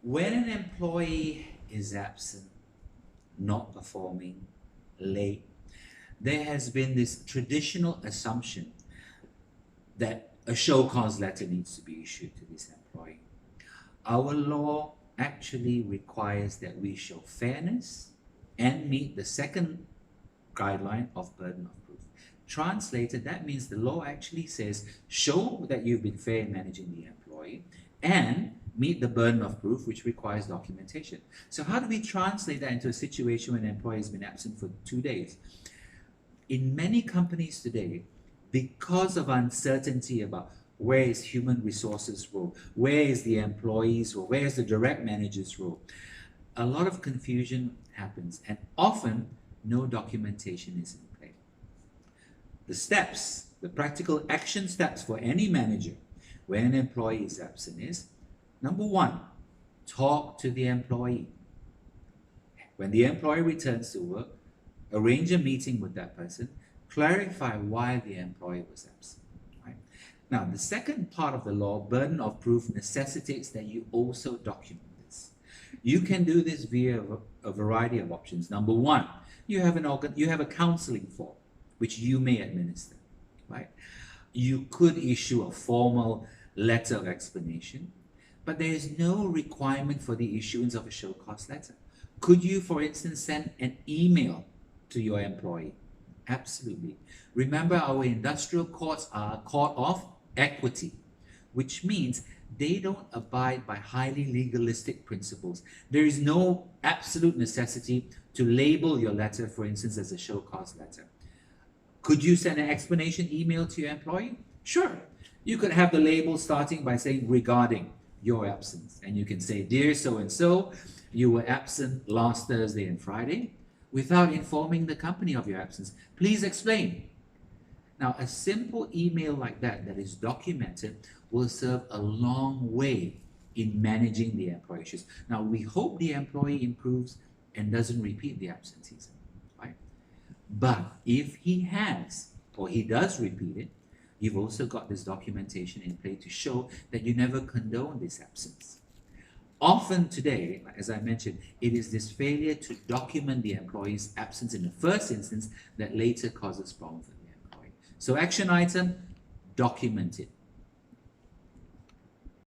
When an employee is absent, not performing, late, there has been this traditional assumption that a show cause letter needs to be issued to this employee. Our law actually requires that we show fairness and meet the second guideline of burden of proof. Translated, that means the law actually says show that you've been fair in managing the employee and meet the burden of proof, which requires documentation. So how do we translate that into a situation when an employee has been absent for 2 days? In many companies today, because of uncertainty about where is human resources role, where is the employee's role, where is the direct manager's role, a lot of confusion happens, and often no documentation is in place. The steps, the practical action steps for any manager when an employee is absent is, number one, talk to the employee. When the employee returns to work, arrange a meeting with that person, clarify why the employee was absent. Right? Now, the second part of the law, burden of proof, necessitates that you also document this. You can do this via a variety of options. Number one, you have a counseling form which you may administer. Right? You could issue a formal letter of explanation, but there is no requirement for the issuance of a show cause letter. Could you, for instance, send an email to your employee? Absolutely. Remember, our industrial courts are a court of equity, which means they don't abide by highly legalistic principles. There is no absolute necessity to label your letter, for instance, as a show cause letter. Could you send an explanation email to your employee? Sure. You could have the label starting by saying regarding your absence, and you can say, dear so-and-so, you were absent last Thursday and Friday, without informing the company of your absence. Please explain. Now, a simple email like that is documented will serve a long way in managing the employee issues. Now, we hope the employee improves and doesn't repeat the absenteeism, right? But if he has, or he does repeat it, you've also got this documentation in place to show that you never condone this absence. Often today, as I mentioned, it is this failure to document the employee's absence in the first instance that later causes problems for the employee. So action item, document it.